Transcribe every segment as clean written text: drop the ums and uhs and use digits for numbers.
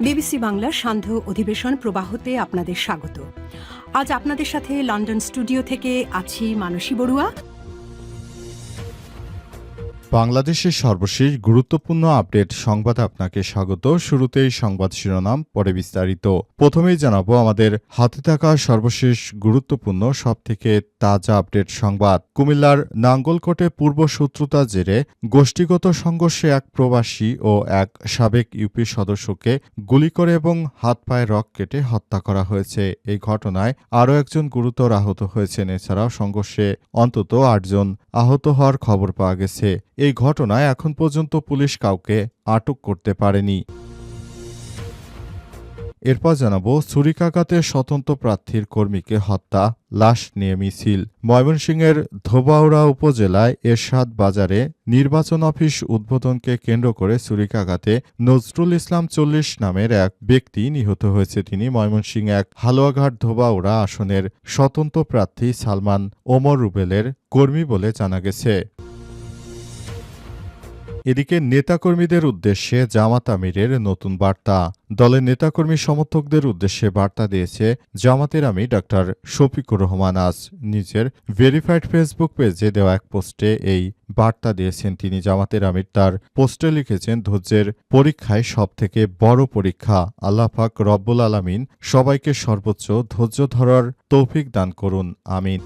BBC বাংলার সান্ধ্য অধিবেশন প্রবাহতে আপনাদের স্বাগত। আজ আপনাদের সাথে লন্ডন স্টুডিও থেকে আছি মানসী বড়ুয়া। বাংলাদেশের সর্বশেষ গুরুত্বপূর্ণ আপডেট সংবাদে আপনাকে স্বাগত। শুরুতেই সংবাদ শিরোনাম, পরে বিস্তারিত। প্রথমেই জানাবো আমাদের হাতে থাকা সর্বশেষ গুরুত্বপূর্ণ সবথেকে তাজা আপডেট সংবাদ। কুমিল্লার নাঙ্গলকোটে পূর্ব শত্রুতার জেরে গোষ্ঠীগত সংঘর্ষে এক প্রবাসী ও এক সাবেক ইউপি সদস্যকে গুলি করে এবং হাত পায়ে রক কেটে হত্যা করা হয়েছে। এই ঘটনায় আরও একজন গুরুতর আহত হয়েছেন। এছাড়াও সংঘর্ষে অন্তত ৮ জন আহত হওয়ার খবর পাওয়া গেছে। এই ঘটনায় এখন পর্যন্ত পুলিশ কাউকে আটক করতে পারেনি। এরপর জানাবো, ছুরিকাঘাতে স্বতন্ত্র প্রার্থীর কর্মীকে হত্যা, লাশ নিয়ে মিছিল। ময়মনসিংহের ধোবাউড়া উপজেলায় এরশাদ বাজারে নির্বাচন অফিস উদ্বোধনকে কেন্দ্র করে ছুরিকাঘাতে নজরুল ইসলাম ৪০ নামের এক ব্যক্তি নিহত হয়েছে। তিনি ময়মনসিংহ এক হালুয়াঘাট ধোবাউড়া আসনের স্বতন্ত্র প্রার্থী সালমান ওমর রুবেলের কর্মী বলে জানা গেছে। এদিকে নেতাকর্মীদের উদ্দেশ্যে জামাত আমিরের নতুন বার্তা। দলের নেতাকর্মী সমর্থকদের উদ্দেশ্যে বার্তা দিয়েছে জামাতের আমির ডাক্তার শফিকুর রহমান। আজ নিজের ভেরিফাইড ফেসবুক পেজে দেওয়া এক পোস্টে এই বার্তা দিয়েছেন তিনি। জামাতের আমির তার পোস্টে লিখেছেন, ধৈর্যের পরীক্ষায় সবথেকে বড় পরীক্ষা। আল্লাহ পাক রব্বুল আলামিন সবাইকে সর্বোচ্চ ধৈর্য ধরার তৌফিক দান করুন, আমিন।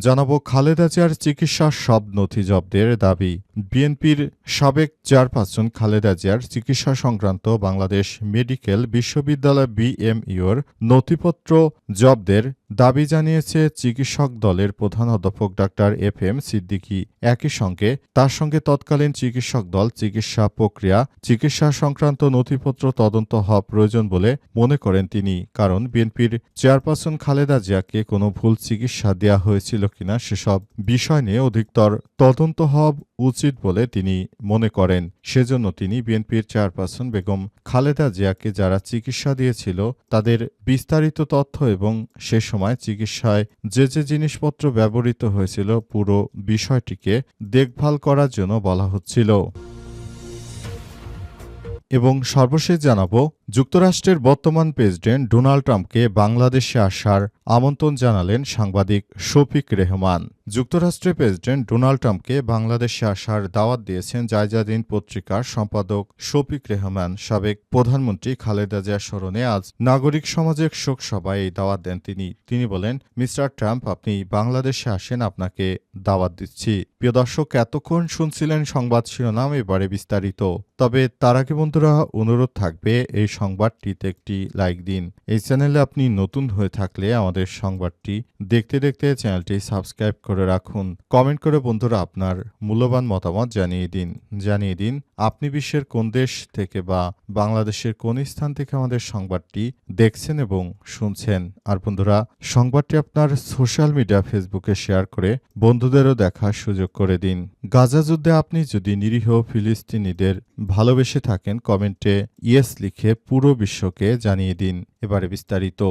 জানাবো, খালেদা জিয়ার চিকিৎসার সব নথি জব্দের দাবি। বিএনপির সাবেক চেয়ারপারসন খালেদা জিয়ার চিকিৎসা সংক্রান্ত বাংলাদেশ মেডিকেল বিশ্ববিদ্যালয় বিএমইউর নথিপত্র জব্দের দাবি জানিয়েছে চিকিৎসক দলের প্রধান অধ্যাপক ডাক্তার এফএম সিদ্দিকী। একই সঙ্গে তার সঙ্গে তৎকালীন চিকিৎসক দল চিকিৎসা প্রক্রিয়া, চিকিৎসা সংক্রান্ত নথিপত্র তদন্ত হওয়া প্রয়োজন বলে মনে করেন তিনি। কারণ বিএনপির চেয়ারপারসন খালেদা জিয়াকে কোনো ভুল চিকিৎসা দেওয়া হয়েছিল কিনা সেসব বিষয় নিয়ে অধিকতর তদন্ত হওয়া উচিত বলে তিনি মনে করেন। সেজন্য তিনি বিএনপির চেয়ারপারসন বেগম খালেদা জিয়াকে যারা চিকিৎসা দিয়েছিল তাদের বিস্তারিত তথ্য এবং সে সময় চিকিৎসায় যে যে জিনিসপত্র ব্যবহৃত হয়েছিল পুরো বিষয়টিকে দেখভাল করার জন্য বলা হচ্ছিল। এবং সর্বশেষ জানাবো, যুক্তরাষ্ট্রের বর্তমান প্রেসিডেন্ট ডোনাল্ড ট্রাম্পকে বাংলাদেশে আসার আমন্ত্রণ জানালেন সাংবাদিক শফিক রেহমান। যুক্তরাষ্ট্রের প্রেসিডেন্ট ডোনাল্ড ট্রাম্পকে বাংলাদেশে আসার দাওয়াত দিয়েছেন জায়জাদিন পত্রিকার সম্পাদক শফিক রেহমান। সাবেক প্রধানমন্ত্রী খালেদা জিয়ার স্মরণে আজ নাগরিক সমাজের শোক সভায় এই দাওয়াত দেন তিনি বলেন, মিস্টার ট্রাম্প, আপনি বাংলাদেশে আসেন, আপনাকে দাওয়াত দিচ্ছি। প্রিয় দর্শক, এতক্ষণ শুনছিলেন সংবাদ শিরোনাম, এবারে বিস্তারিত। তবে তার আগে বন্ধুরা, অনুরোধ থাকবে এই সংবাদটিতে একটি লাইক দিন। এই চ্যানেলে আপনি নতুন হয়ে থাকলে আমাদের সংবাদটি দেখতে দেখতে চ্যানেলটি সাবস্ক্রাইব করে রাখুন। কমেন্ট করে বন্ধুরা আপনার মূল্যবান মতামত জানিয়ে দিন আপনি বিশ্বের কোন দেশ থেকে বা বাংলাদেশের কোন স্থান থেকে আমাদের সংবাদটি দেখছেন এবং শুনছেন। আর বন্ধুরা, সংবাদটি আপনার সোশ্যাল মিডিয়া ফেসবুকে শেয়ার করে বন্ধুদেরও দেখার সুযোগ করে দিন। গাজা যুদ্ধে আপনি যদি নিরীহ ফিলিস্তিনিদের ভালোবেসে থাকেন, কমেন্টে ইয়েস লিখে পুরো বিশ্বকে জানিয়ে দিন। এবারে বিস্তারিত।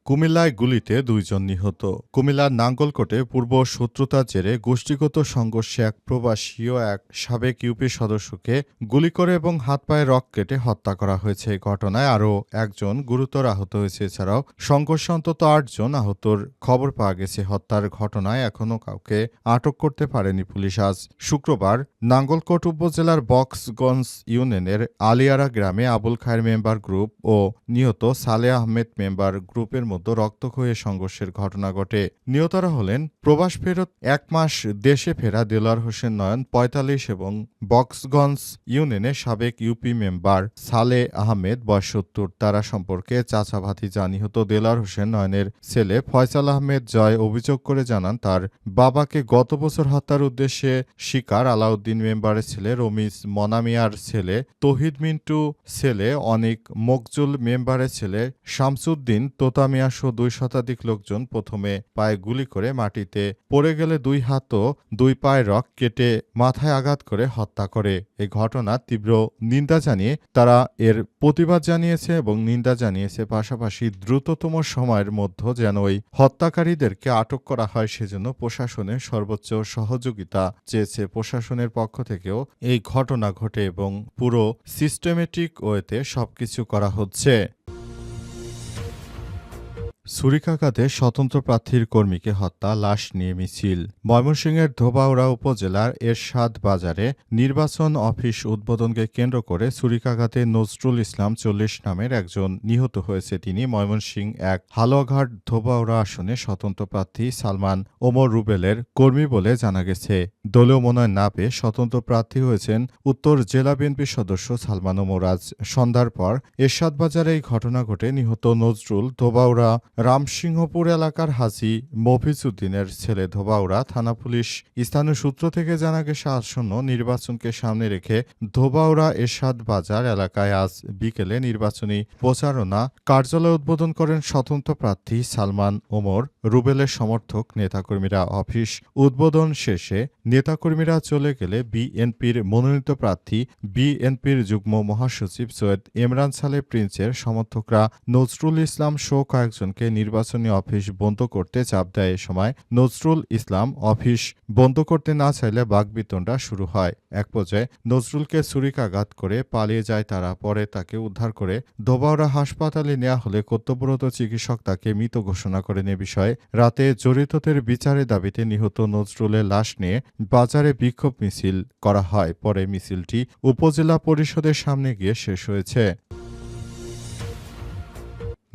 কুমিল্লায় গুলিতে ২ জন নিহত। কুমিল্লার নাঙ্গলকোটে পূর্ব শত্রুতার জেরে গোষ্ঠীগত সংঘর্ষে এক প্রবাসী ও এক সাবেক ইউপি সদস্যকে গুলি করে এবং হাত পায়ে রক কেটে হত্যা করা হয়েছে। এই ঘটনায় আরও একজন গুরুতর আহত হয়েছে। এছাড়াও সংঘর্ষে অন্তত ৮ জন আহতর খবর পাওয়া গেছে। হত্যার ঘটনায় এখনও কাউকে আটক করতে পারেনি পুলিশ। আজ শুক্রবার নাঙ্গলকোট উপজেলার বক্সগঞ্জ ইউনিয়নের আলিয়ারা গ্রামে আবুল খায়ের মেম্বার গ্রুপ ও নিহত সালেহ আহমেদ মেম্বার গ্রুপের মধ্যে রক্তক্ষয়ী সংঘর্ষের ঘটনা ঘটে। নিহতরা হলেন প্রবাস ফেরত ১ মাস দেশে ফেরা দেলোয়ার হোসেন নয়ন ৪৫ এবং বক্সগঞ্জ ইউনিয়নের সাবেক ইউপি মেম্বার সালেহ আহমেদ বয়স ৭০। তারা সম্পর্কে চাচা ভাতিজা। নিহত দেলোয়ার হোসেন নয়নের ছেলে ফয়সাল আহমেদ জয় অভিযোগ করে জানান, তার বাবাকে গত বছর হত্যার উদ্দেশ্যে শিকার আলাউদ্দিন মেম্বারের ছেলে রমিজ মনামিয়ার ছেলে তৌহিদ মিন্টু ছেলে অনিক মকজুল মেম্বারের ছেলে শামসুদ্দিন তোতামিয়া মিয়াসহ ২ শতাধিক লোকজন প্রথমে পায়ে গুলি করে মাটিতে পড়ে গেলে ২ হাত ও ২ পায়ের রক কেটে মাথায় আঘাত করে হত্যা করে। এই ঘটনার তীব্র নিন্দা জানিয়ে তারা এর প্রতিবাদ জানিয়েছে এবং নিন্দা জানিয়েছে, পাশাপাশি দ্রুততম সময়ের মধ্যে যেন ওই হত্যাকারীদেরকে আটক করা হয় সেজন্য প্রশাসনের সর্বোচ্চ সহযোগিতা চেয়েছে। প্রশাসনের পক্ষ থেকেও এই ঘটনা ঘটে এবং পুরো সিস্টেমেটিক ওয়েতে সবকিছু করা হচ্ছে। ছুরিকাঘাতে স্বতন্ত্র প্রার্থীর কর্মীকে হত্যা, লাশ নিয়ে মিছিল। ময়মনসিংহের ধোবাউড়া উপজেলার এরশাদ বাজারে নির্বাচন অফিস উদ্বোধনকে কেন্দ্র করে ছুরিকাঘাতে নজরুল ইসলাম ৪০ নামের একজন নিহত হয়েছে। তিনি ময়মনসিংহ ১ হালুয়াঘাট ধোবাউড়া আসনে স্বতন্ত্র প্রার্থী সালমান ওমর রুবেলের কর্মী বলে জানা গেছে। দলীয় মনোনয়ন না পেয়ে স্বতন্ত্র প্রার্থী হয়েছেন উত্তর জেলা বিএনপির সদস্য সালমান ওমর। আজ সন্ধ্যার পর এরশাদ বাজারে এই ঘটনা ঘটে। নিহত নজরুল ধোবাউড়া রামসিংহপুর এলাকার হাজী মফিজউদ্দিনের ছেলে। ধোবাউড়া থানা পুলিশ স্থানীয় সূত্র থেকে জানা গেছে, আসন্ন নির্বাচনকে সামনে রেখে ধোবাউড়া এরশাদ বাজার এলাকায় আজ বিকেলে নির্বাচনী প্রচারণা কার্যালয় উদ্বোধন করেন স্বতন্ত্র প্রার্থী সালমান ওমর রুবেলের সমর্থক নেতাকর্মীরা। অফিস উদ্বোধন শেষে নেতাকর্মীরা চলে গেলে বিএনপির মনোনীত প্রার্থী বিএনপির যুগ্ম মহাসচিব সৈয়দ ইমরান সালে প্রিন্সের সমর্থকরা নজরুল ইসলাম সহ কয়েকজনকে নির্বাচনী অফিস বন্ধ করতে চাপ দেয়। এ সময় নজরুল ইসলাম অফিস বন্ধ করতে না চাইলে বাকবিতণ্ডা শুরু হয়। এক পর্যায়ে নজরুলকে ছুরিকাঘাত করে পালিয়ে যায় তারা। পরে তাকে উদ্ধার করে ধোবাউড়া হাসপাতালে নেওয়া হলে কর্তব্যরত চিকিৎসক তাকে মৃত ঘোষণা করেন। এ বিষয়ে রাতে জড়িতদের বিচারের দাবিতে নিহত নজরুলের লাশ নিয়ে বাজারে বিক্ষোভ মিছিল করা হয়। পরে মিছিলটি উপজেলা পরিষদের সামনে গিয়ে শেষ হয়েছে।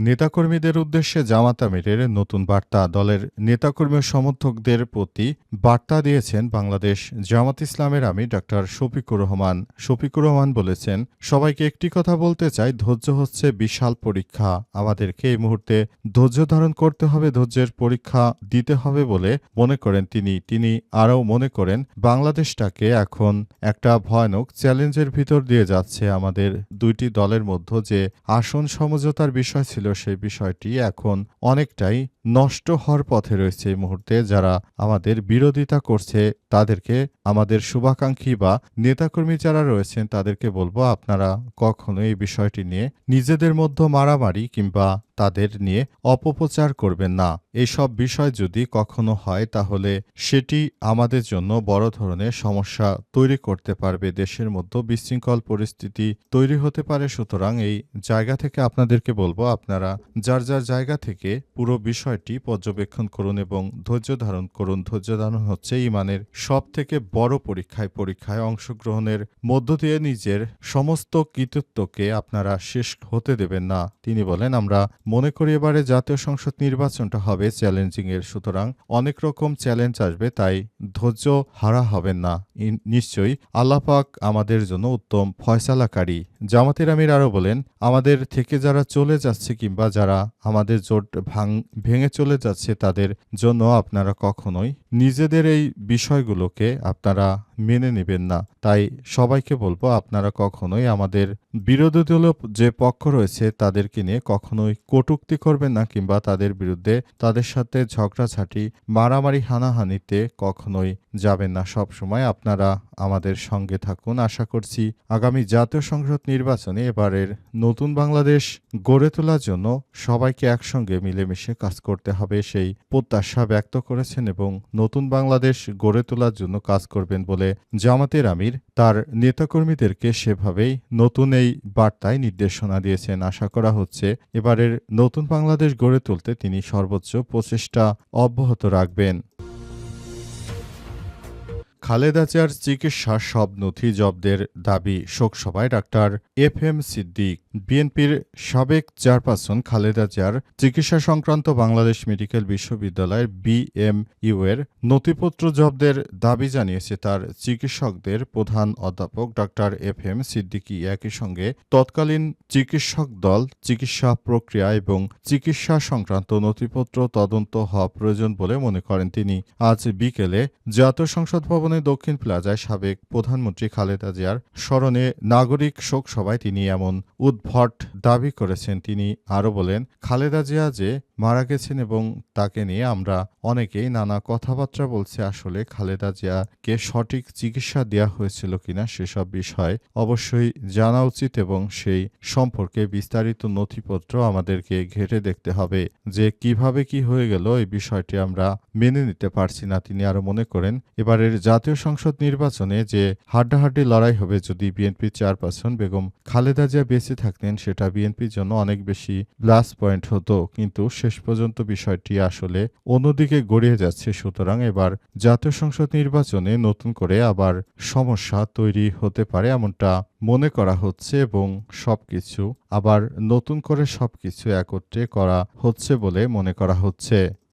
নেতাকর্মীদের উদ্দেশ্যে জামাত আমিরের নতুন বার্তা। দলের নেতাকর্মী ও সমর্থকদের প্রতি বার্তা দিয়েছেন বাংলাদেশ জামাত ইসলামের আমির ডা. শফিকুর রহমান। শফিকুর রহমান বলেছেন, সবাইকে একটি কথা বলতে চাই, ধৈর্য হচ্ছে বিশাল পরীক্ষা। আমাদেরকে এই মুহূর্তে ধৈর্য ধারণ করতে হবে, ধৈর্যের পরীক্ষা দিতে হবে বলে মনে করেন তিনি আরও মনে করেন বাংলাদেশটাকে এখন একটা ভয়ানক চ্যালেঞ্জের ভিতর দিয়ে যাচ্ছে। আমাদের দুইটি দলের মধ্যে যে আসন সমঝোতার বিষয় ছিল সেই বিষয়টি এখন অনেকটাই নষ্ট হওয়ার পথে রয়েছে। এই মুহূর্তে যারা আমাদের বিরোধিতা করছে তাদেরকে, আমাদের শুভাকাঙ্ক্ষী বা নেতাকর্মী যারা রয়েছেন তাদেরকে বলবো, আপনারা কখনো এই বিষয়টি নিয়ে নিজেদের মধ্যে মারামারি কিংবা তাদের নিয়ে অপপ্রচার করবেন না। এইসব বিষয় যদি কখনো হয় তাহলে সেটি আমাদের জন্য বড় ধরনের সমস্যা তৈরি করতে পারবে। দেশের মধ্যে বিশৃঙ্খল পরিস্থিতি তৈরি হতে পারে। সুতরাং এই জায়গা থেকে আপনাদেরকে বলবো, আপনারা যার যার জায়গা থেকে পুরো বিষয়টি পর্যবেক্ষণ করুন এবং ধৈর্য ধারণ করুন। ধৈর্য ধারণ হচ্ছে ঈমানের সব থেকে বড় পরীক্ষায় অংশগ্রহণের মধ্য দিয়ে নিজের সমস্ত কৃতিত্বকে আপনারা শেষ হতে দেবেন না। তিনি বলেন, আমরা মনে করি এবারে জাতীয় সংসদ নির্বাচনটা হবে চ্যালেঞ্জিং এর। সুতরাং অনেক রকম চ্যালেঞ্জ আসবে, তাই ধৈর্য হারা হবেন না। নিশ্চয়ই আল্লাহ পাক আমাদের জন্য উত্তম ফয়সালাকারী। জামাতের আমির আরও বলেন, আমাদের থেকে যারা চলে যাচ্ছে কিংবা যারা আমাদের জোট ভেঙে চলে যাচ্ছে তাদের জন্য আপনারা কখনোই নিজেদের এই বিষয়গুলোকে আপনারা মেনে নেবেন না। তাই সবাইকে বলবো, আপনারা কখনোই আমাদের বিরোধী দলীয় যে পক্ষ রয়েছে তাদেরকে নিয়ে কখনোই কটূক্তি করবেন না কিংবা তাদের বিরুদ্ধে তাদের সাথে ঝগড়াঝাটি মারামারি হানাহানিতে কখনোই যাবেন না। সব সময় আপনারা আমাদের সঙ্গে থাকুন। আশা করছি আগামী জাতীয় সংসদ নির্বাচনে এবারের নতুন বাংলাদেশ গড়ে তোলার জন্য সবাইকে একসঙ্গে মিলেমিশে কাজ করতে হবে, সেই প্রত্যাশা ব্যক্ত করেছেন এবং নতুন বাংলাদেশ গড়ে তোলার জন্য কাজ করবেন বলে জামাতের আমির তার নেতাকর্মীদেরকে সেভাবেই নতুন এই বার্তায় নির্দেশনা দিয়েছেন। আশা করা হচ্ছে এবারের নতুন বাংলাদেশ গড়ে তুলতে তিনি সর্বোচ্চ প্রচেষ্টা অব্যাহত রাখবেন। খালেদা জিয়ার চিকিৎসার সব নথি জব্দের দাবি শোকসভায় ডাক্তার FM সিদ্দিক। বিএনপির সাবেক চেয়ারপারসন খালেদা জিয়ার চিকিৎসা সংক্রান্ত বাংলাদেশ মেডিকেল বিশ্ববিদ্যালয়ের BMU এর নথিপত্র জব্দের দাবি জানিয়েছে তার চিকিৎসকদের প্রধান অধ্যাপক ডাক্তার FM সিদ্দিকী। একই সঙ্গে তৎকালীন চিকিৎসক দল চিকিৎসা প্রক্রিয়া এবং চিকিৎসা সংক্রান্ত নথিপত্র তদন্ত হওয়া প্রয়োজন বলে মনে করেন তিনি। আজ বিকেলে জাতীয় সংসদ ভবনে দক্ষিণ প্লাজায় সাবেক প্রধানমন্ত্রী খালেদা জিয়ার স্মরণে নাগরিক শোক সভায় তিনি এমন উদ্ভট দাবি করেছেন। তিনি আরও বলেন, খালেদা জিয়া যে মারা গেছেন এবং তাকে নিয়ে আমরা অনেকেই নানা কথাবার্তা বলছি। আসলে খালেদা জিয়াকে সঠিক চিকিৎসা দেওয়া হয়েছিল কিনা সেসব বিষয় অবশ্যই জানা উচিত এবং সেই সম্পর্কে বিস্তারিত নথিপত্র আমাদেরকে ঘেঁটে দেখতে হবে যে কিভাবে কি হয়ে গেল এই বিষয়টি আমরা মেনে নিতে পারছি না। তিনি আরো মনে করেন এবারের জাতীয় সংসদ নির্বাচনে যে হাড্ডাহাড্ডি লড়াই হবে, যদি বিএনপি চেয়ারপারসন বেগম খালেদা জিয়া বেঁচে থাকতেন সেটা বিএনপির জন্য অনেক বেশি প্লাস পয়েন্ট হতো, কিন্তু শেষ পর্যন্ত বিষয়টি আসলে অন্যদিকে গড়িয়ে যাচ্ছে। সুতরাং এবার জাতীয় সংসদ নির্বাচনে নতুন করে আবার সমস্যা তৈরি হতে পারে এমনটা মনে করা হচ্ছে এবং সবকিছু আবার নতুন করে সবকিছু একত্রে করা হচ্ছে বলে মনে করা হচ্ছে।